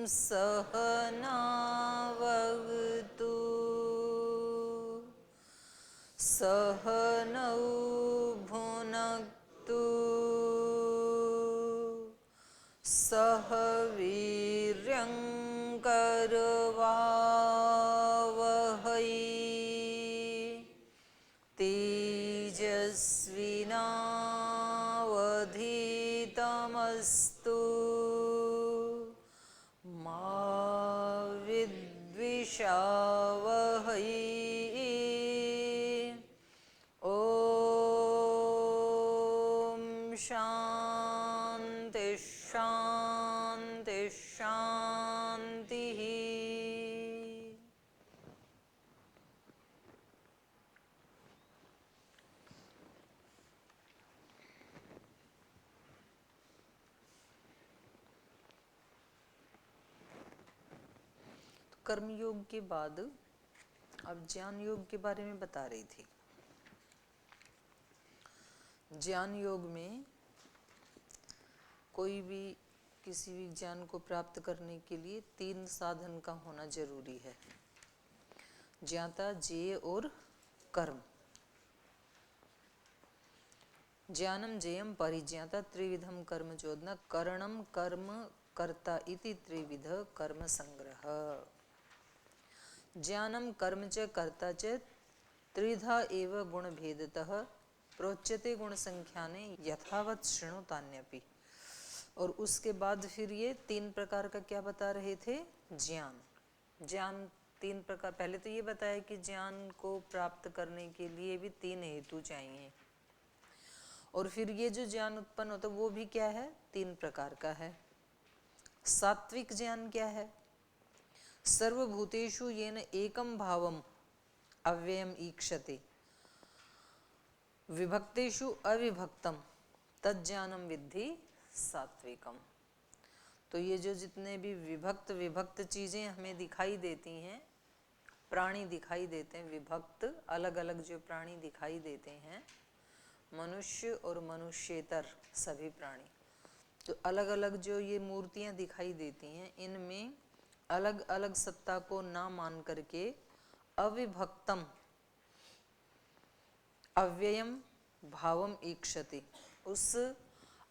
सहनावतु सहनौ भुनक्तु सह वीर्यं करवावहै तेजस्विनावधीतमस्तु मा विद्विषावहै। ॐ शान्ति शान्ति शान्तिः। कर्मयोग के बाद अब ज्ञान योग के बारे में बता रही थी। ज्ञान योग में कोई भी किसी भी ज्ञान को प्राप्त करने के लिए 3 साधन का होना जरूरी है, ज्ञाता, ज्ञेय और कर्म। ज्ञानम ज्ञेयम परिज्ञाता त्रिविधम कर्म चोदना करणम कर्म कर्ता इति त्रिविध कर्म संग्रह। ज्ञानम कर्म च कर्ता च त्रिधा एव गुण भेदतः प्रोच्यते गुण संख्याने यथावत शृणुतान्यपि। और उसके बाद फिर ये 3 प्रकार का क्या बता रहे थे? ज्ञान 3 प्रकार। पहले तो ये बताया कि ज्ञान को प्राप्त करने के लिए भी 3 हेतु चाहिए, और फिर ये जो ज्ञान उत्पन्न होता है वो भी क्या है? 3 प्रकार का है। सात्विक ज्ञान क्या है? सर्वभूतेषु येन एकम भावम अव्ययम ईक्षते विभक्तेषु अविभक्तम तज्ज्ञानम विद्धि सात्विकम। तो ये जो जितने भी विभक्त चीजें हमें दिखाई देती हैं, प्राणी दिखाई देते हैं, विभक्त अलग अलग जो प्राणी दिखाई देते हैं, मनुष्य और मनुष्येतर सभी प्राणी, तो अलग अलग जो ये मूर्तियां दिखाई देती हैं, इनमें अलग अलग सत्ता को ना मान करके अविभक्तम अव्ययम भावम ईक्षते, उस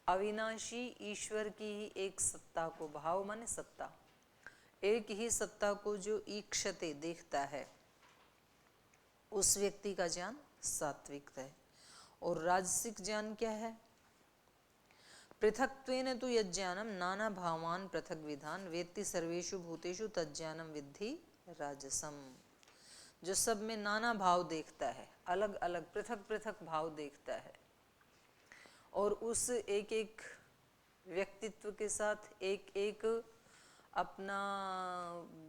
अविनाशी ईश्वर की ही एक सत्ता को, भाव माने सत्ता, एक ही सत्ता को जो ईक्षते देखता है, उस व्यक्ति का ज्ञान सात्विक है। और राजसिक ज्ञान क्या है? पृथक्त्वेन तु यज्ञानम नाना भावान पृथक विधान वेत्ति सर्वेषु भूतेषु तज्ज्ञानम विद्धि राजसम। जो सब में नाना भाव देखता है, अलग अलग पृथक पृथक भाव देखता है, और उस एक एक व्यक्तित्व के साथ एक एक अपना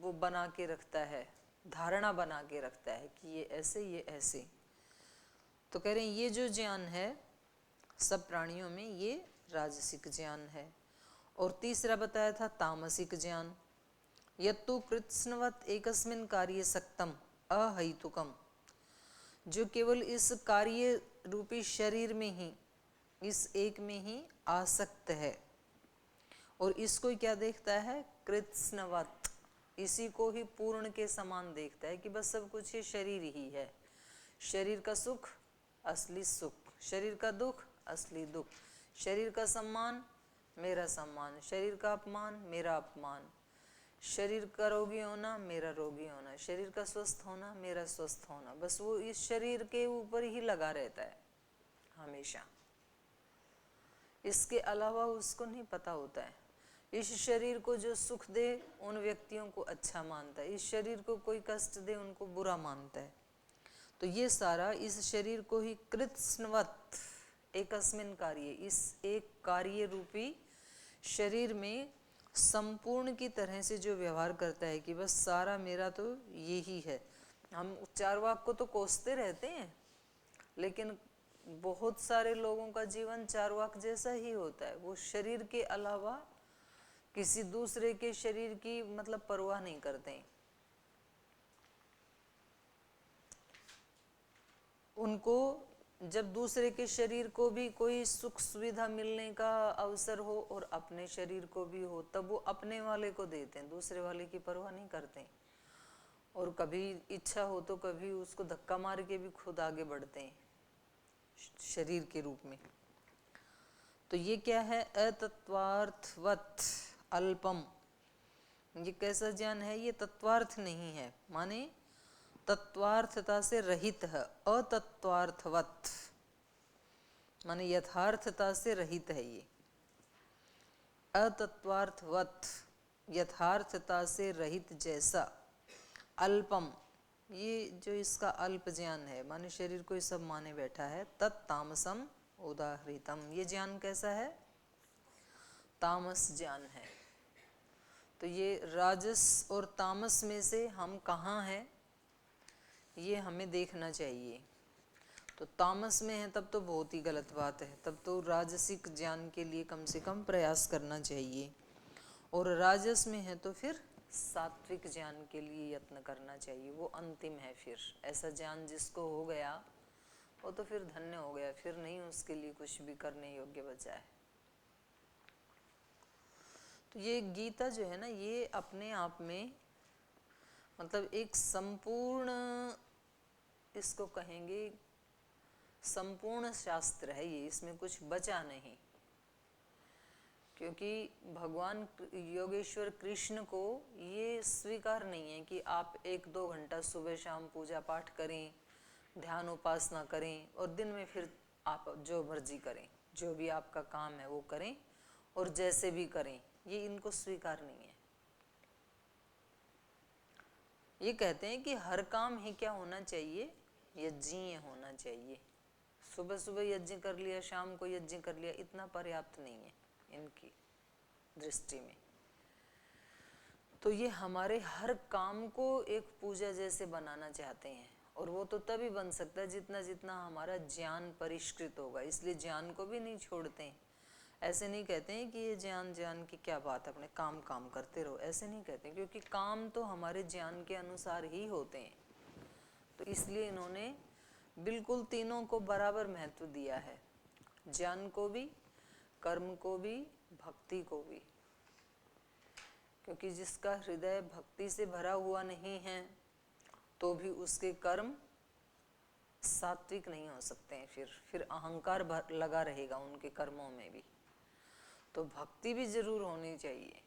वो बना के रखता है, धारणा बना के रखता है कि ये ऐसे ये ऐसे। तो कह रहे हैं ये जो ज्ञान है सब प्राणियों में, ये राजसिक ज्ञान है। और तीसरा बताया था तामसिक ज्ञान, यत्तु कृत्स्नवत् एकस्मिन् कार्ये सक्तम अहैतुकम, जो केवल इस कार्य रूपी शरीर में ही, इस एक में ही आसक्त है, और इसको क्या देखता है? कृत्स्नवत्, इसी को ही पूर्ण के समान देखता है कि बस सब कुछ ये शरीर ही है। शरीर का सुख असली सुख, शरीर का दुख असली दुख, शरीर का सम्मान मेरा सम्मान, शरीर का अपमान मेरा अपमान, शरीर का रोगी होना मेरा रोगी होना, शरीर का स्वस्थ होना मेरा स्वस्थ होना, बस वो इस शरीर के ऊपर ही लगा रहता है हमेशा। इसके अलावा उसको नहीं पता होता है। इस शरीर को जो सुख दे उन व्यक्तियों को अच्छा मानता है, इस शरीर को कोई कष्ट दे उनको बुरा मानता है। तो ये सारा इस शरीर को ही कृत्स्नवत् एकस्मिन् कार्ये, इस एक कार्य रूपी शरीर में संपूर्ण की तरह से जो व्यवहार करता है कि बस सारा मेरा तो ये ही है। हम चारवाक को तो कोसते रहते हैं, लेकिन बहुत सारे लोगों का जीवन चारवाक जैसा ही होता है। वो शरीर के अलावा किसी दूसरे के शरीर की मतलब परवाह नहीं करते। उनको जब दूसरे के शरीर को भी कोई सुख सुविधा मिलने का अवसर हो और अपने शरीर को भी हो, तब वो अपने वाले को देते हैं, दूसरे वाले की परवाह नहीं करते। और कभी इच्छा हो तो कभी उसको धक्का मार के भी खुद आगे बढ़ते हैं शरीर के रूप में। तो ये क्या है? अतत्वार्थवत अल्पम। ये कैसा ज्ञान है? ये तत्वार्थ नहीं है, माने तत्वार्थता से रहित है। अतत्वार्थवत माने यथार्थता से रहित है। ये अतत्वार्थवत यथार्थता से रहित जैसा। अल्पम, ये जो इसका अल्प ज्ञान है, माने शरीर को ये सब माने बैठा है। तत्तामसम उदाहृतम, ये ज्ञान कैसा है? तामस ज्ञान है। तो ये राजस और तामस में से हम कहाँ हैं, ये हमें देखना चाहिए। तो तामस में है तब तो बहुत ही गलत बात है, तब तो राजसिक ज्ञान के लिए कम से कम प्रयास करना चाहिए। और राजस में है तो फिर सात्विक ज्ञान के लिए यत्न करना चाहिए, वो अंतिम है। फिर ऐसा ज्ञान जिसको हो गया वो तो फिर धन्य हो गया, फिर नहीं उसके लिए कुछ भी करने योग्य बचा है। तो ये गीता जो है ना, ये अपने आप में मतलब एक संपूर्ण, इसको कहेंगे संपूर्ण शास्त्र है ये, इसमें कुछ बचा नहीं। क्योंकि भगवान योगेश्वर कृष्ण को ये स्वीकार नहीं है कि आप 1-2 घंटा सुबह शाम पूजा पाठ करें, ध्यान उपासना करें और दिन में फिर आप जो मर्जी करें, जो भी आपका काम है वो करें और जैसे भी करें, ये इनको स्वीकार नहीं है। ये कहते हैं कि हर काम ही क्या होना चाहिए? यज्ञीय होना चाहिए। सुबह सुबह यज्ञ कर लिया, शाम को यज्ञ कर लिया, इतना पर्याप्त नहीं है इनकी दृष्टि में। तो ये हमारे हर काम को एक पूजा जैसे बनाना चाहते हैं, और वो तो तभी बन सकता है जितना जितना हमारा ज्ञान परिष्कृत होगा। इसलिए ज्ञान को भी नहीं छोड़ते हैं। ऐसे नहीं कहते हैं कि ये ज्ञान ज्ञान की क्या बात है, अपने काम काम करते रहो, ऐसे नहीं कहते हैं, क्योंकि काम तो हमारे ज्ञान के अनुसार ही होते हैं। तो इसलिए इन्होंने बिल्कुल तीनों को बराबर महत्व दिया है, ज्ञान को भी, कर्म को भी, भक्ति को भी। क्योंकि जिसका हृदय भक्ति से भरा हुआ नहीं है तो भी उसके कर्म सात्विक नहीं हो सकते हैं। फिर अहंकार लगा रहेगा उनके कर्मों में भी। तो भक्ति भी जरूर होनी चाहिए।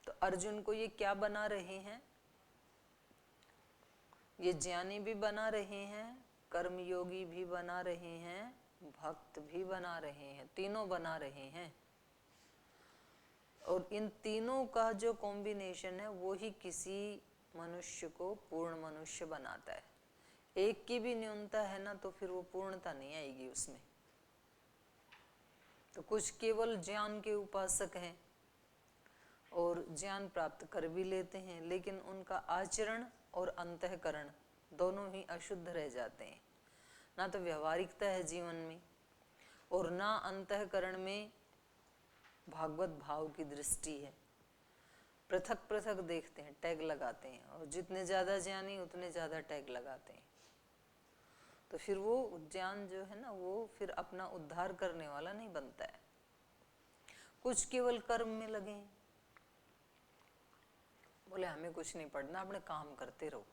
तो अर्जुन को ये क्या बना रहे हैं? ये ज्ञानी भी बना रहे हैं, कर्मयोगी भी बना रहे हैं, भक्त भी बना रहे हैं, तीनों बना रहे हैं। और इन तीनों का जो कॉम्बिनेशन है वो ही किसी मनुष्य को पूर्ण मनुष्य बनाता है। एक की भी न्यूनता है ना तो फिर वो पूर्णता नहीं आएगी उसमें। तो कुछ केवल ज्ञान के उपासक हैं और ज्ञान प्राप्त कर भी लेते हैं, लेकिन उनका आचरण और अंतःकरण दोनों ही अशुद्ध रह जाते हैं। ना तो व्यवहारिकता है जीवन में और ना अंतःकरण में भागवत भाव की दृष्टि है। पृथक पृथक देखते हैं, टैग लगाते हैं, और जितने ज्यादा ज्ञानी उतने ज्यादा टैग लगाते हैं। तो फिर वो ज्ञान जो है ना वो फिर अपना उद्धार करने वाला नहीं बनता है। कुछ केवल कर्म में लगे हैं, बोले हमें कुछ नहीं पढ़ना, अपने काम करते रहो,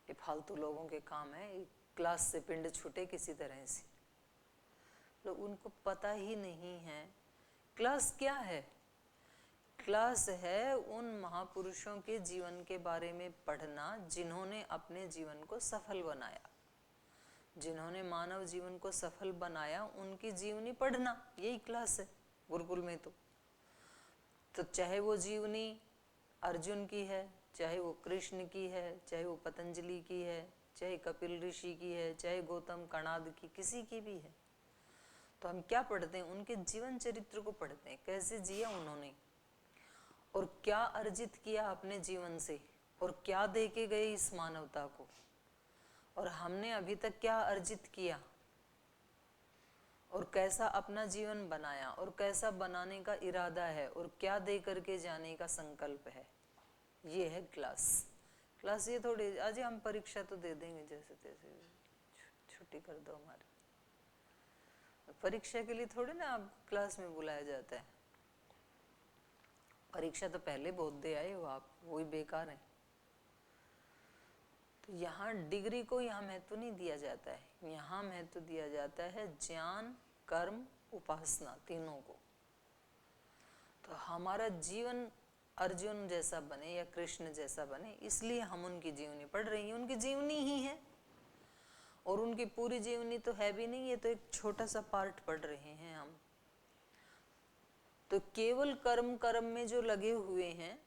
ये फालतू लोगों के काम है, क्लास से पिंड छूटे किसी तरह से। लोग उनको पता ही नहीं है क्लास क्या है। क्लास है उन महापुरुषों के जीवन के बारे में पढ़ना जिन्होंने अपने जीवन को सफल बनाया, जिन्होंने मानव जीवन को सफल बनाया, उनकी जीवनी पढ़ना, यही क्लास है गुरुकुल में। तो चाहे वो जीवनी अर्जुन की है, चाहे वो कृष्ण की है, चाहे वो पतंजलि की है, चाहे कपिल ऋषि की है, चाहे गौतम कणाद की, किसी की भी है, तो हम क्या पढ़ते हैं? उनके जीवन चरित्र को पढ़ते हैं, कैसे जिया उन्होंने और क्या अर्जित किया अपने जीवन से, और क्या दे के गए इस मानवता को, और हमने अभी तक क्या अर्जित किया, और कैसा अपना जीवन बनाया, और कैसा बनाने का इरादा है, और क्या दे करके जाने का संकल्प है। ये है क्लास। क्लास ये थोड़ी आज हम परीक्षा तो दे देंगे जैसे तैसे, छुट्टी कर दो हमारी। परीक्षा के लिए थोड़े ना आप क्लास में बुलाया जाता है, परीक्षा तो पहले बहुत दे आए हो आप, वही बेकार है। तो यहाँ डिग्री को यहाँ महत्व नहीं दिया जाता है, यहाँ महत्व दिया जाता है ज्ञान, कर्म, उपासना, तीनों को। तो हमारा जीवन अर्जुन जैसा बने या कृष्ण जैसा बने, इसलिए हम उनकी जीवनी पढ़ रही हैं। उनकी जीवनी ही है, और उनकी पूरी जीवनी तो है भी नहीं, ये तो एक छोटा सा पार्ट पढ़ रहे हैं हम। तो केवल कर्म कर्म में जो लगे हुए हैं,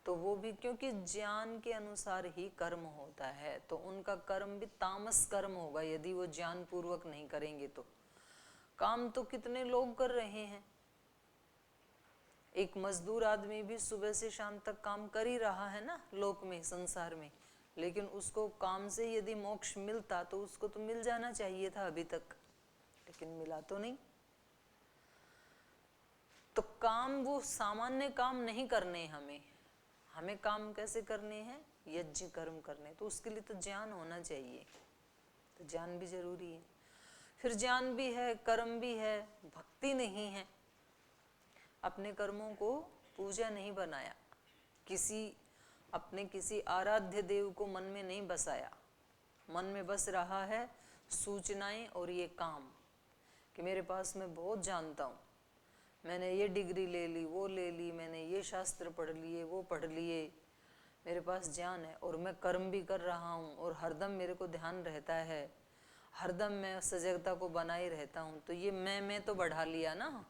तो वो भी क्योंकि ज्ञान के अनुसार ही कर्म होता है, तो उनका कर्म भी तामस कर्म होगा यदि वो ज्ञान पूर्वक नहीं करेंगे। तो काम तो कितने लोग कर रहे हैं, एक मजदूर आदमी भी सुबह से शाम तक काम कर ही रहा है ना लोक में, संसार में, लेकिन उसको काम से यदि मोक्ष मिलता तो उसको तो मिल जाना चाहिए था अभी तक, लेकिन मिला तो नहीं। तो काम वो सामान्य काम नहीं करने, हमें काम कैसे करने हैं, यज्ञ कर्म करने, तो उसके लिए तो ज्ञान होना चाहिए, तो ज्ञान भी जरूरी है। फिर ज्ञान भी है, कर्म भी है, भक्ति नहीं है, अपने कर्मों को पूजा नहीं बनाया, किसी आराध्य देव को मन में नहीं बसाया, मन में बस रहा है सूचनाएं और ये काम कि मेरे पास मैं बहुत जानता हूँ, मैंने ये डिग्री ले ली, वो ले ली, मैंने ये शास्त्र पढ़ लिए, वो पढ़ लिए, मेरे पास ज्ञान है और मैं कर्म भी कर रहा हूँ और हरदम मेरे को ध्यान रहता है, हरदम मैं सजगता को बनाए रहता हूँ, तो ये मैं तो बढ़ा लिया ना,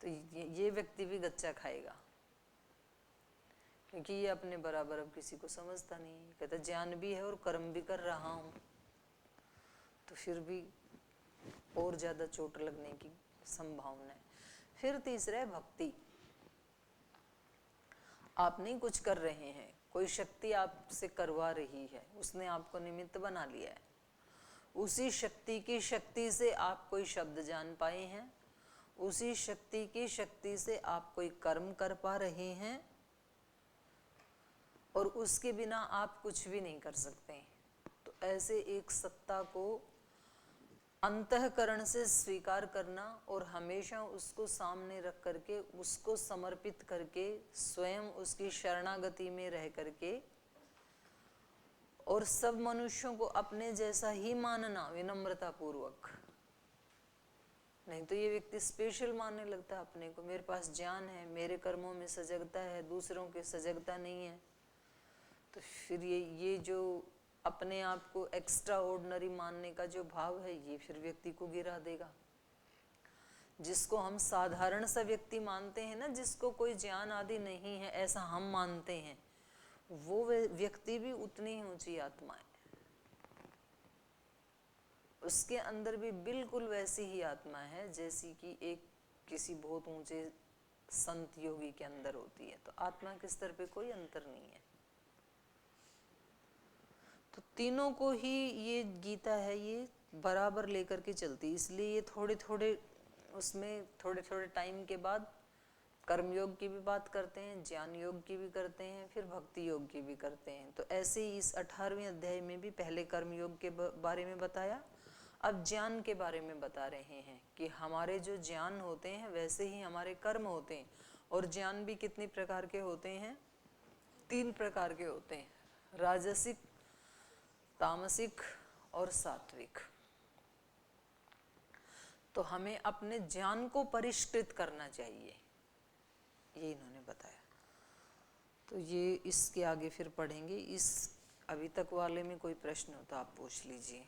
तो ये व्यक्ति भी गच्चा खाएगा, क्योंकि ये अपने बराबर अब किसी को समझता नहीं है। कहता ज्ञान भी है और कर्म भी कर रहा हूँ, तो फिर भी और ज्यादा चोट लगने की संभावना है। फिर तीसरा है भक्ति। आप नहीं कुछ कर रहे हैं, कोई शक्ति आपसे करवा रही है, उसने आपको निमित्त बना लिया है, उसी शक्ति की शक्ति से आप कोई शब्द जान पाए हैं, उसी शक्ति की शक्ति से आप कोई कर्म कर पा रहे हैं, और उसके बिना आप कुछ भी नहीं कर सकते। तो ऐसे एक सत्ता को अंतःकरण से स्वीकार करना और हमेशा उसको सामने रख करके, उसको समर्पित करके, स्वयं उसकी शरणागति में रह करके, और सब मनुष्यों को अपने जैसा ही मानना विनम्रता पूर्वक। नहीं तो ये व्यक्ति स्पेशल मानने लगता है अपने को, मेरे पास ज्ञान है, मेरे कर्मों में सजगता है, दूसरों के सजगता नहीं है, तो फिर ये जो अपने आप को एक्स्ट्रा ऑर्डिनरी मानने का जो भाव है, ये फिर व्यक्ति को गिरा देगा। जिसको हम साधारण सा व्यक्ति मानते हैं ना, जिसको कोई ज्ञान आदि नहीं है ऐसा हम मानते हैं, वो व्यक्ति भी उतनी ही ऊंची आत्मा है, उसके अंदर भी बिल्कुल वैसी ही आत्मा है जैसी कि एक किसी बहुत ऊंचे संत योगी के अंदर होती है। तो आत्मा के स्तर पे कोई अंतर नहीं है। तो तीनों को ही ये गीता है, ये बराबर लेकर के चलती, इसलिए ये थोड़े थोड़े उसमें थोड़े थोड़े टाइम के बाद कर्मयोग की भी बात करते हैं, ज्ञान योग की भी करते हैं, फिर भक्ति योग की भी करते हैं। तो ऐसे ही इस 18वें अध्याय में भी पहले कर्मयोग के बारे में बताया, अब ज्ञान के बारे में बता रहे हैं कि हमारे जो ज्ञान होते हैं वैसे ही हमारे कर्म होते हैं। और ज्ञान भी कितनी प्रकार के होते हैं, 3 प्रकार के होते हैं, राजसिक, तामसिक और सात्विक। तो हमें अपने ज्ञान को परिष्कृत करना चाहिए, ये इन्होंने बताया। तो ये इसके आगे फिर पढ़ेंगे। इस अभी तक वाले में कोई प्रश्न हो तो आप पूछ लीजिए।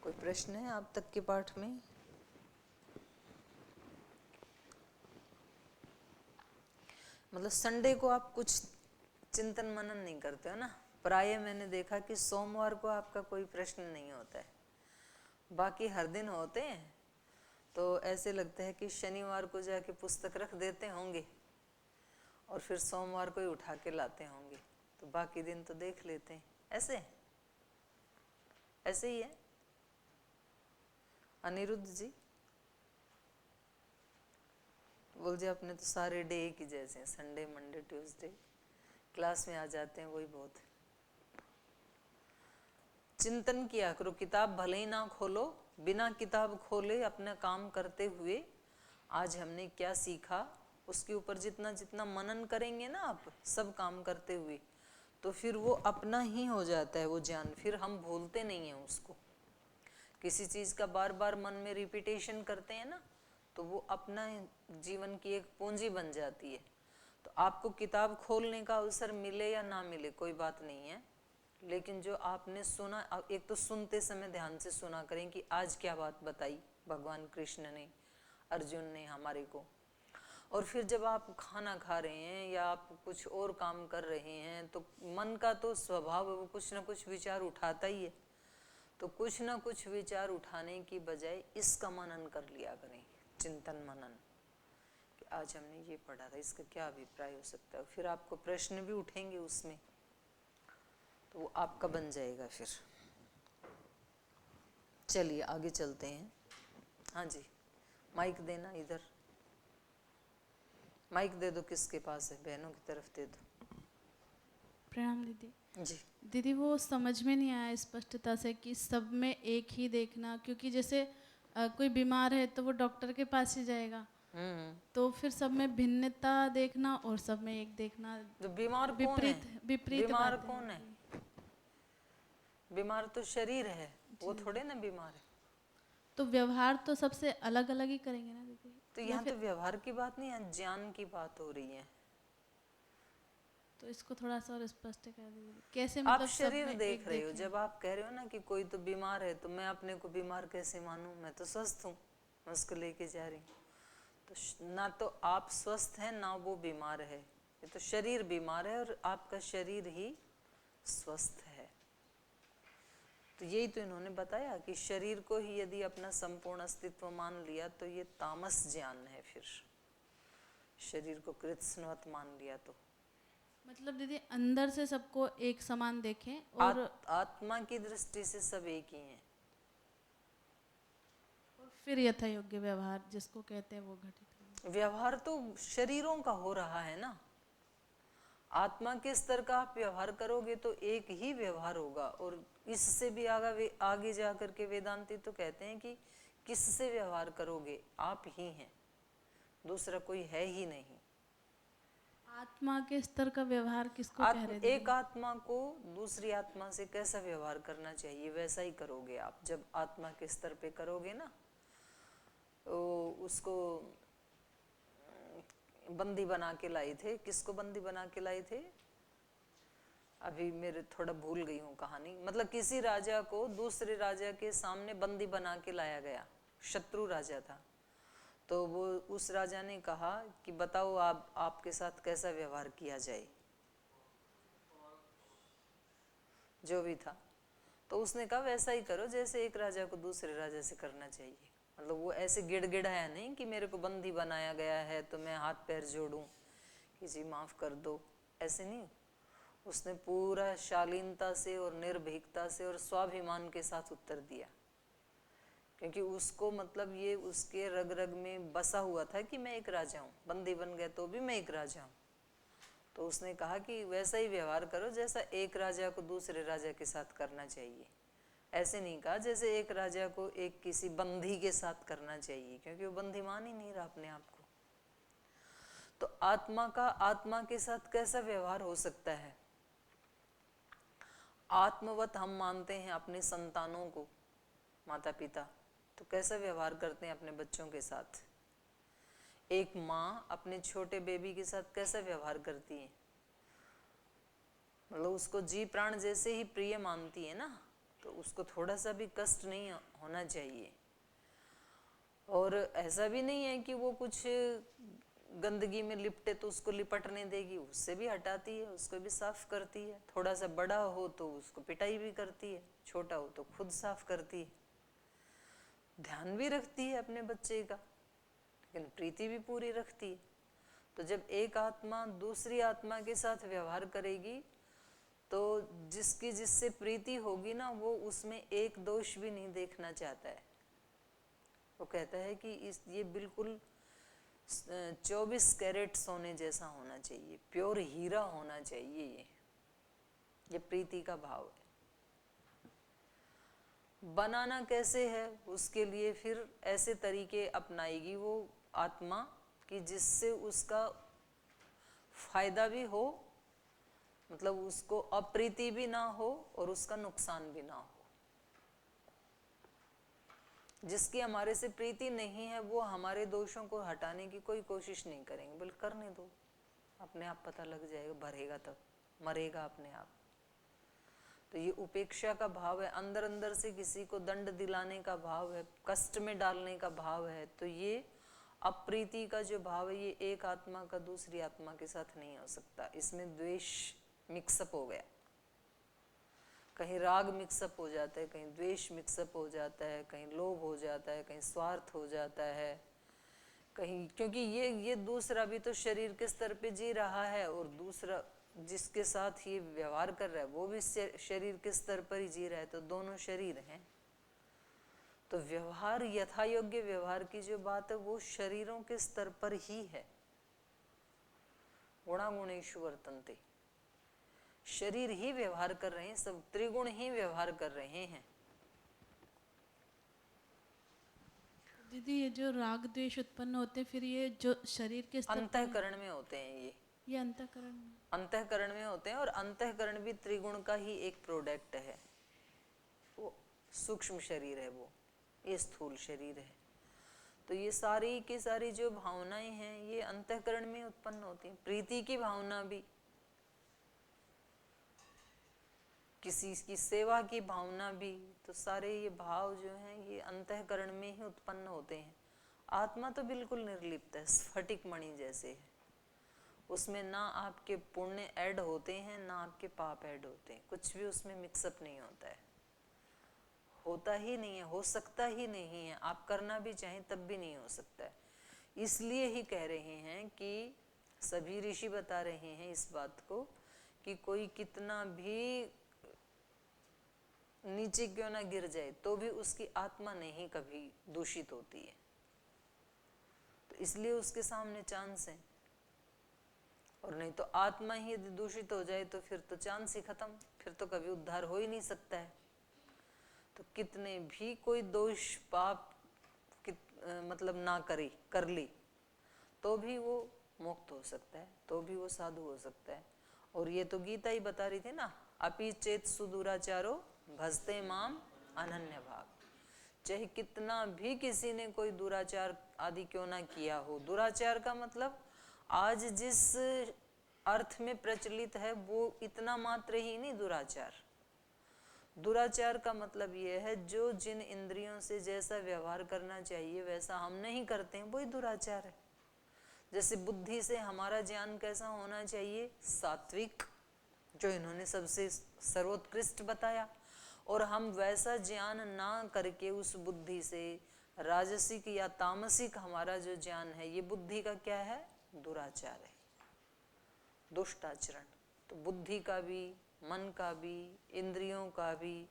कोई प्रश्न है आप तक के पाठ में? मतलब संडे को आप कुछ चिंतन मनन नहीं करते हो ना? प्राय मैंने देखा कि सोमवार को आपका कोई प्रश्न नहीं होता है, बाकी हर दिन होते हैं। तो ऐसे लगता है कि शनिवार को जाके पुस्तक रख देते होंगे और फिर सोमवार को ही उठा के लाते होंगे, तो बाकी दिन तो देख लेते हैं। ऐसे ही है। अनिरुद्ध जी बोल जी, अपने तो सारे डे एक ही जैसे हैं, संडे मंडे ट्यूसडे क्लास में आ जाते हैं, वही बहुत है। चिंतन किया करो, किताब भले ही ना खोलो, बिना किताब खोले अपना काम करते हुए आज हमने क्या सीखा उसके ऊपर जितना जितना मनन करेंगे ना आप सब काम करते हुए, तो फिर वो अपना ही हो जाता है वो ज्ञान, फिर हम भूलते नहीं हैं उसको। किसी चीज़ का बार बार मन में रिपीटेशन करते हैं ना, तो वो अपना जीवन की एक पूंजी बन जाती है। तो आपको किताब खोलने का अवसर मिले या ना मिले कोई बात नहीं है, लेकिन जो आपने सुना, एक तो सुनते समय ध्यान से सुना करें कि आज क्या बात बताई भगवान कृष्ण ने, अर्जुन ने हमारे को। और फिर जब आप खाना खा रहे हैं या आप कुछ और काम कर रहे हैं तो मन का तो स्वभाव है वो कुछ ना कुछ विचार उठाता ही है, तो कुछ ना कुछ विचार उठाने की बजाय इसका मनन कर लिया करें, चिंतन मनन, कि आज हमने ये पढ़ा था इसका क्या अभिप्राय हो सकता है। फिर आपको प्रश्न भी उठेंगे उसमें, तो वो आपका बन जाएगा फिर। चलिए आगे चलते हैं। हाँ जी, माइक देना, इधर माइक दे दो, किसके पास है, बहनों की तरफ दे दो। प्रणाम दीदी। जी दीदी वो समझ में नहीं आया स्पष्टता से कि सब में एक ही देखना, क्योंकि जैसे कोई बीमार है तो वो डॉक्टर के पास ही जाएगा, तो फिर सब में भिन्नता देखना और सब में एक देखना, तो बीमार कौन है, विपरीत बीमार बातें कौन है, होती। बीमार तो शरीर है, वो थोड़े ना बीमार है। तो व्यवहार तो सबसे अलग अलग ही करेंगे ना दीदी। तो यहाँ तो व्यवहार की बात नहीं, यहाँ ज्ञान की बात हो रही है। तो इसको थोड़ा सा और स्पष्ट कर दीजिए, कैसे आप मतलब सब शरीर में देख एक रहे हो, देखें। जब आप कह रहे हो ना कि कोई तो बीमार है तो मैं अपने को बीमार कैसे मानूं, मैं तो स्वस्थ हूँ, मैं उसको लेके जा रही हूँ। तो ना तो आप स्वस्थ हैं ना वो बीमार है, ये तो शरीर बीमार है और आपका शरीर ही स्वस्थ है। तो यही तो इन्होंने बताया कि शरीर को ही यदि अपना संपूर्ण अस्तित्व मान लिया तो ये तामस ज्ञान है, फिर शरीर को कृत्स्नवत मान लिया तो। मतलब दीदी अंदर से सबको एक समान देखें और आत्मा की दृष्टि से सब एक ही हैं। फिर यथा योग्य व्यवहार जिसको कहते हैं वो घटित हो। व्यवहार तो शरीरों का हो रहा है ना, आत्मा के स्तर का आप व्यवहार करोगे तो एक ही व्यवहार होगा। और इससे भी आगे जा करके वेदांती तो कहते हैं कि किससे व्यवहार करोगे, आप ही हैं, दूसरा कोई है ही नहीं। आत्मा के स्तर का व्यवहार किसको कह रहे एक दीदी? आत्मा को दूसरी आत्मा से कैसा व्यवहार करना चाहिए वैसा ही करोगे आप। जब आत्मा के स्तर पे करोगे ना, तो उसको बंदी बना के लाए थे, किसको बंदी बना के लाए थे, अभी मेरे थोड़ा भूल गई हूँ कहानी, मतलब किसी राजा को दूसरे राजा के सामने बंदी बना के लाया गया, शत्रु राजा था। तो वो उस राजा ने कहा कि बताओ आपके साथ कैसा व्यवहार किया जाए, जो भी था। तो उसने कहा वैसा ही करो जैसे एक राजा को दूसरे राजा से करना चाहिए। मतलब वो ऐसे गिड़गिड़ाया नहीं कि मेरे को बंदी बनाया गया है तो मैं हाथ पैर जोड़ूं कि जी माफ कर दो, ऐसे नहीं। उसने पूरा शालीनता से और निर्भीकता से और स्वाभिमान के साथ उत्तर दिया, क्योंकि उसको मतलब ये उसके रग रग में बसा हुआ था कि मैं एक राजा हूँ, बंदी बन गया तो भी मैं एक राजा हूँ। तो उसने कहा कि वैसा ही व्यवहार करो जैसा एक राजा को दूसरे राजा के साथ करना चाहिए। ऐसे नहीं कहा जैसे एक राजा को एक किसी बंदी के साथ करना चाहिए, क्योंकि वो बंदी मान ही नहीं रहा अपने आप को। तो आत्मा का आत्मा के साथ कैसा व्यवहार हो सकता है? आत्मवत हम मानते हैं अपने संतानों को, माता पिता, तो कैसा व्यवहार करते हैं अपने बच्चों के साथ? एक माँ अपने छोटे बेबी के साथ कैसा व्यवहार करती है? मतलब उसको जी प्राण जैसे ही प्रिय मानती है ना, तो उसको थोड़ा सा भी कष्ट नहीं होना चाहिए। और ऐसा भी नहीं है कि वो कुछ गंदगी में लिपटे तो उसको लिपटने देगी, उससे भी हटाती है, उसको भी साफ करती है। थोड़ा सा बड़ा हो तो उसको पिटाई भी करती है, छोटा हो तो खुद साफ करती है, ध्यान भी रखती है अपने बच्चे का, लेकिन प्रीति भी पूरी रखती है। तो जब एक आत्मा दूसरी आत्मा के साथ व्यवहार करेगी तो जिसकी जिससे प्रीति होगी ना, वो उसमें एक दोष भी नहीं देखना चाहता है। वो कहता है कि ये बिल्कुल 24 कैरेट सोने जैसा होना चाहिए, प्योर हीरा होना चाहिए। ये प्रीति का भाव है। बनाना कैसे है, उसके लिए फिर ऐसे तरीके अपनाएगी वो आत्मा कि जिससे उसका फायदा भी हो, मतलब उसको अप्रीति भी ना हो और उसका नुकसान भी ना हो। जिसकी हमारे से प्रीति नहीं है वो हमारे दोषों को हटाने की कोई कोशिश नहीं करेंगे, बल्कि करने दो, अपने आप पता लग जाएगा, भरेगा तब, मरेगा अपने आप। तो ये उपेक्षा का भाव है, अंदर अंदर से किसी को दंड दिलाने का भाव है, कष्ट में डालने का भाव है। तो ये अप्रीति का जो भाव है, ये एक आत्मा का दूसरी आत्मा के साथ नहीं हो सकता। इसमें द्वेष मिक्सअप हो गया, कहीं राग मिक्सअप हो जाता है, कहीं द्वेष मिक्सअप हो जाता है, कहीं लोभ हो जाता है, कहीं स्वार्थ हो जाता है, कहीं, क्योंकि ये दूसरा भी तो शरीर के स्तर पे जी रहा है और दूसरा जिसके साथ ये व्यवहार कर रहा है वो भी शरीर के स्तर पर ही जी रहा है, तो दोनों शरीर हैं। तो व्यवहार, यथा योग्य व्यवहार की जो बात है वो शरीरों के स्तर पर ही है। गुणागुणेषु वर्तन्ते, शरीर ही व्यवहार कर रहे हैं, सब त्रिगुण ही व्यवहार कर रहे हैं। दीदी ये जो राग द्वेष उत्पन्न होते हैं, फिर ये जो शरीर के स्तर पर अंतःकरण में होते हैं, ये अंतःकरण में, अंतःकरण में होते हैं। और अंतःकरण भी त्रिगुण का ही एक प्रोडक्ट है। वो सूक्ष्म शरीर है, वो ये स्थूल शरीर है। तो ये सारी की सारी जो भावनाएं हैं ये अंतःकरण में उत्पन्न होती हैं। प्रीति की भावना भी, किसी की सेवा की भावना भी, तो सारे ये भाव जो हैं ये अंतःकरण में ही उत्पन्न होते हैं। आत्मा तो बिल्कुल निर्लिप्त है, स्फटिक मणि जैसे है। उसमें ना आपके पुण्य ऐड होते हैं, ना आपके पाप ऐड होते हैं, कुछ भी उसमें मिक्सअप नहीं होता है, होता ही नहीं है, हो सकता ही नहीं है। आप करना भी चाहें तब भी नहीं हो सकता है। इसलिए ही कह रहे हैं कि सभी ऋषि बता रहे हैं इस बात को कि कोई कितना भी नीचे क्यों ना गिर जाए तो भी उसकी आत्मा नहीं कभी दूषित होती है। तो इसलिए उसके सामने चांस है, और नहीं तो आत्मा ही यदि दूषित हो जाए तो फिर तो चांस ही खत्म, फिर तो कभी उद्धार हो ही नहीं सकता है। तो कितने भी कोई दोष पाप मतलब ना कर ली तो भी वो मुक्त हो सकता है, तो भी वो साधु हो सकता है। और ये तो गीता ही बता रही थी ना, अपि चेत सुदुराचारो भजते माम अनन्य भाग। चाहे कितना भी किसी ने कोई दुराचार आदि क्यों ना किया हो, दुराचार का मतलब आज जिस अर्थ में प्रचलित है वो इतना मात्र ही नहीं दुराचार। दुराचार का मतलब ये है जो जिन इंद्रियों से जैसा व्यवहार करना चाहिए वैसा हम नहीं करते हैं, वही दुराचार है। जैसे बुद्धि से हमारा ज्ञान कैसा होना चाहिए, सात्विक, जो इन्होंने सबसे सर्वोत्कृष्ट बताया, और हम वैसा ज्ञान ना करके उस बुद्धि से राजसिक या तामसिक हमारा जो ज्ञान है, ये बुद्धि का क्या है, दुराचार है, दुष्टाचरण। तो बुद्धि का भी, मन का भी, इंद्रियों का भी,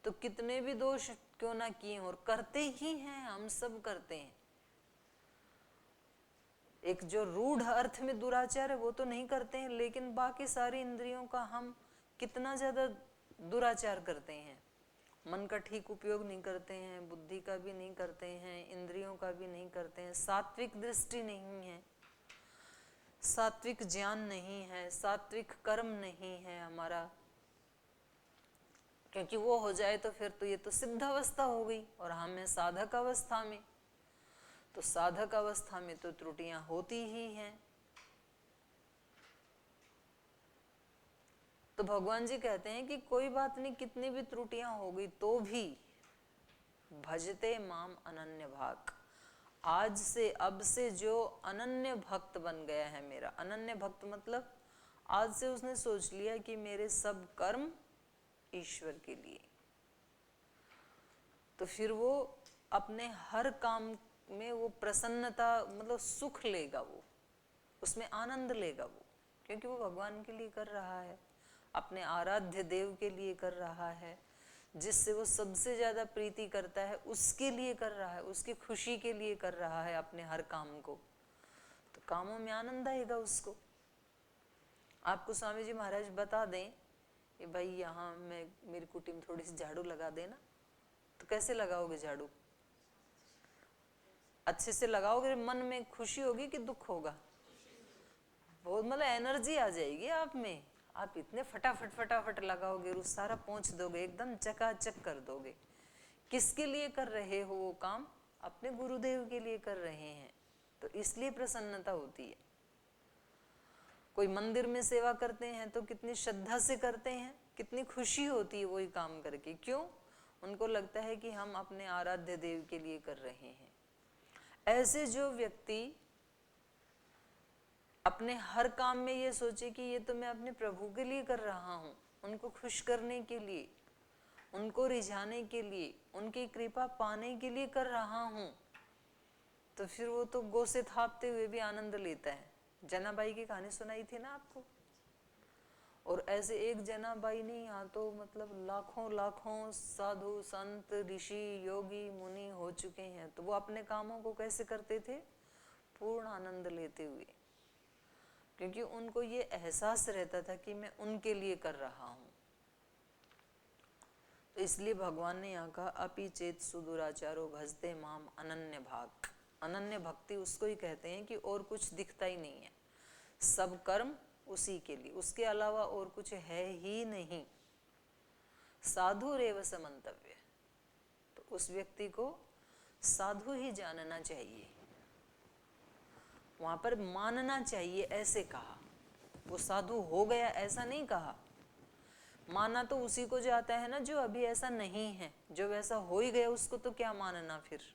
तो कितने भी दोष क्यों ना किए और करते ही हैं, हम सब करते हैं। एक जो रूढ़ अर्थ में दुराचार है वो तो नहीं करते हैं, लेकिन बाकी सारी इंद्रियों का हम कितना ज्यादा दुराचार करते हैं। मन का ठीक उपयोग नहीं करते हैं, बुद्धि का भी नहीं करते हैं, इंद्रियों का भी नहीं करते हैं। सात्विक दृष्टि नहीं है, सात्विक ज्ञान नहीं है, सात्विक कर्म नहीं है हमारा, क्योंकि वो हो जाए तो फिर तो ये तो सिद्ध अवस्था हो गई और हम हैं साधक अवस्था में। तो साधक अवस्था में तो त्रुटियां होती ही हैं। तो भगवान जी कहते हैं कि कोई बात नहीं, कितनी भी त्रुटियां हो गई तो भी भजते माम अनन्य भाग। आज से, अब से जो अनन्य भक्त बन गया है मेरा, अनन्य भक्त मतलब आज से उसने सोच लिया कि मेरे सब कर्म ईश्वर के लिए, तो फिर वो अपने हर काम में वो प्रसन्नता, मतलब सुख लेगा, वो उसमें आनंद लेगा वो, क्योंकि वो भगवान के लिए कर रहा है, अपने आराध्य देव के लिए कर रहा है, जिससे वो सबसे ज्यादा प्रीति करता है उसके लिए कर रहा है, उसकी खुशी के लिए कर रहा है अपने हर काम को। तो कामों में आनंद आएगा उसको। आपको स्वामी जी महाराज बता दें कि भाई यहाँ मैं मेरी कुटी में थोड़ी सी झाड़ू लगा देना, तो तो कैसे लगाओगे झाड़ू? अच्छे से लगाओगे, मन में खुशी होगी कि दुख होगा? बहुत मतलब एनर्जी आ जाएगी आप में, आप इतने फटाफट फटाफट लगाओगे और सारा पोंछ दोगे, एकदम चकाचक कर दोगे। किसके लिए कर रहे हो वो काम? अपने गुरुदेव के लिए कर रहे हैं, तो इसलिए प्रसन्नता होती है। कोई मंदिर में सेवा करते हैं तो कितनी श्रद्धा से करते हैं, कितनी खुशी होती है वही काम करके। क्यों? उनको लगता है कि हम अपने आराध्य देव के लिए कर रहे हैं। ऐसे जो व्यक्ति अपने हर काम में ये सोचे कि ये तो मैं अपने प्रभु के लिए कर रहा हूँ, उनको खुश करने के लिए, उनको रिझाने के लिए, उनकी कृपा पाने के लिए कर रहा हूँ, तो फिर वो तो गो से थापते हुए भी आनंद लेता है। जनाबाई की कहानी सुनाई थी ना आपको। और ऐसे एक जनाबाई नहीं, यहाँ तो मतलब लाखों लाखों साधु संत ऋषि योगी मुनि हो चुके हैं। तो वो अपने कामों को कैसे करते थे? पूर्ण आनंद लेते हुए, क्योंकि उनको ये एहसास रहता था कि मैं उनके लिए कर रहा हूँ। तो इसलिए भगवान ने यहाँ कहा अपि चेत सुदुराचारो भजते माम अनन्य भाग। अनन्य भक्ति उसको ही कहते हैं कि और कुछ दिखता ही नहीं है, सब कर्म उसी के लिए, उसके अलावा और कुछ है ही नहीं। साधु रेव समंतव्य, तो उस व्यक्ति को साधु ही जानना चाहिए, वहां पर मानना चाहिए, ऐसे कहा। वो साधु हो गया ऐसा नहीं कहा। माना तो उसी को जाता है ना जो अभी ऐसा नहीं है, जो वैसा हो ही गया उसको तो क्या मानना फिर।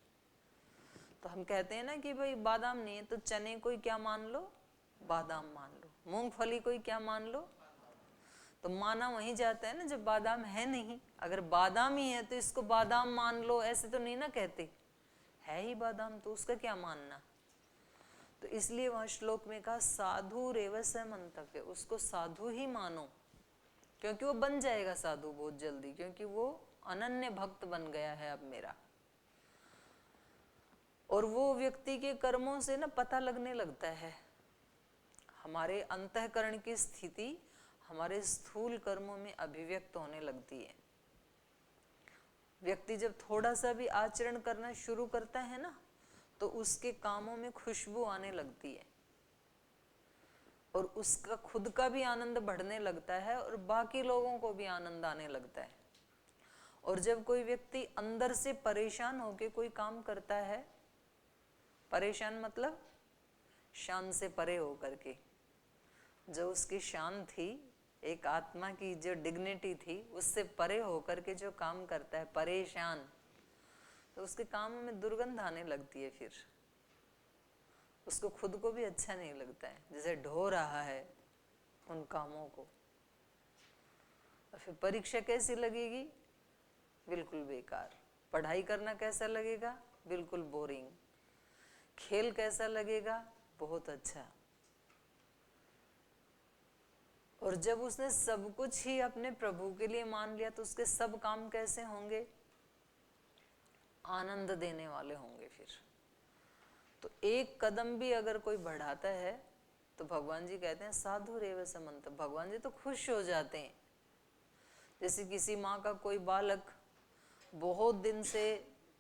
तो हम कहते हैं ना कि भाई बादाम नहीं है तो चने को क्या मान लो? बादाम मान लो। मूंगफली को क्या मान लो? तो माना वहीं जाता है ना जब बादाम है नहीं। अगर बादाम ही है तो इसको बादाम मान लो, ऐसे तो नहीं ना कहते, है ही बादाम तो उसका क्या मानना। तो इसलिए वहां श्लोक में कहा साधु रेवस मंतव्य, उसको साधु ही मानो, क्योंकि वो बन जाएगा साधु बहुत जल्दी, क्योंकि वो अनन्य भक्त बन गया है अब मेरा। और वो व्यक्ति के कर्मों से ना पता लगने लगता है, हमारे अंतःकरण की स्थिति हमारे स्थूल कर्मों में अभिव्यक्त होने लगती है। व्यक्ति जब थोड़ा सा भी आचरण करना शुरू करता है ना, तो उसके कामों में खुशबू आने लगती है और उसका खुद का भी आनंद बढ़ने लगता है और बाकी लोगों को भी आनंद आने लगता है। और जब कोई व्यक्ति अंदर से परेशान होकर कोई काम करता है, परेशान मतलब शान से परे होकर के, जो उसकी शान थी, एक आत्मा की जो डिग्निटी थी, उससे परे होकर के जो काम करता है परेशान, तो उसके कामों में दुर्गंध आने लगती है। फिर उसको खुद को भी अच्छा नहीं लगता है, जैसे ढो रहा है उन कामों को। और फिर परीक्षा कैसी लगेगी? बिल्कुल बेकार। पढ़ाई करना कैसा लगेगा? बिल्कुल बोरिंग। खेल कैसा लगेगा? बहुत अच्छा। और जब उसने सब कुछ ही अपने प्रभु के लिए मान लिया तो उसके सब काम कैसे होंगे? आनंद देने वाले होंगे। फिर तो एक कदम भी अगर कोई बढ़ाता है तो भगवान जी कहते हैं साधु रेव समंत, भगवान जी तो खुश हो जाते हैं। जैसे किसी माँ का कोई बालक बहुत दिन से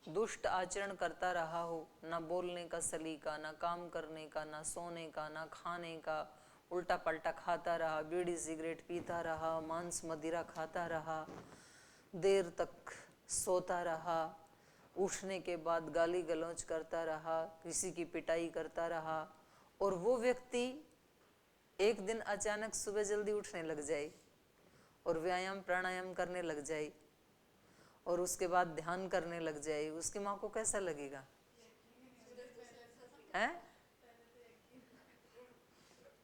दुष्ट आचरण करता रहा हो, ना बोलने का सलीका, ना काम करने का, ना सोने का, ना खाने का, उल्टा पल्टा खाता रहा, बीड़ी सिगरेट पीता रहा, मांस मदिरा खाता रहा, देर तक सोता रहा, उठने के बाद गाली गलौज करता रहा, किसी की पिटाई करता रहा, और वो व्यक्ति एक दिन अचानक सुबह जल्दी उठने लग जाए और व्यायाम प्राणायाम करने लग जाए और उसके बाद ध्यान करने लग जाए, उसकी माँ को कैसा लगेगा? हैं?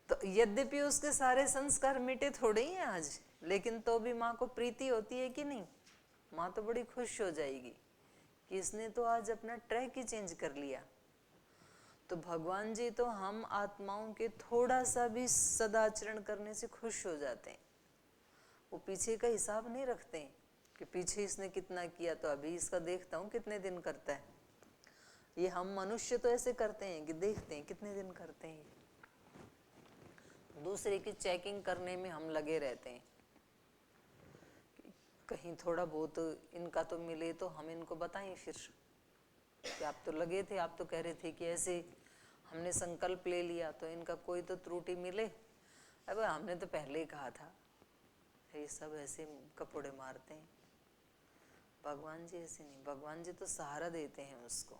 तो यद्यपि उसके सारे संस्कार मिटे थोड़े ही हैं आज, लेकिन तो भी माँ को प्रीति होती है कि नहीं? माँ तो बड़ी खुश हो जाएगी कि इसने तो आज अपना ट्रैक ही चेंज कर लिया। तो भगवान जी तो हम आत्माओं के थोड़ा सा भी सदाचरण करने से खुश हो जाते हैं। वो पीछे का हिसाब नहीं रखते हैं कि पीछे इसने कितना किया तो अभी इसका देखता हूँ कितने दिन करता है। ये हम मनुष्य तो ऐसे करते हैं कि देखते हैं कितने दिन करते हैं, दूसरे की चेकिंग करने में हम लगे रहते हैं। कहीं थोड़ा बहुत इनका तो मिले तो हम इनको बताएं फिर कि आप तो लगे थे, आप तो कह रहे थे कि ऐसे हमने संकल्प ले लिया, तो इनका कोई तो त्रुटि मिले। अब हमने तो पहले ही कहा था, ये सब ऐसे कपड़े मारते हैं। भगवान जी ऐसे नहीं, भगवान जी तो सहारा देते हैं उसको।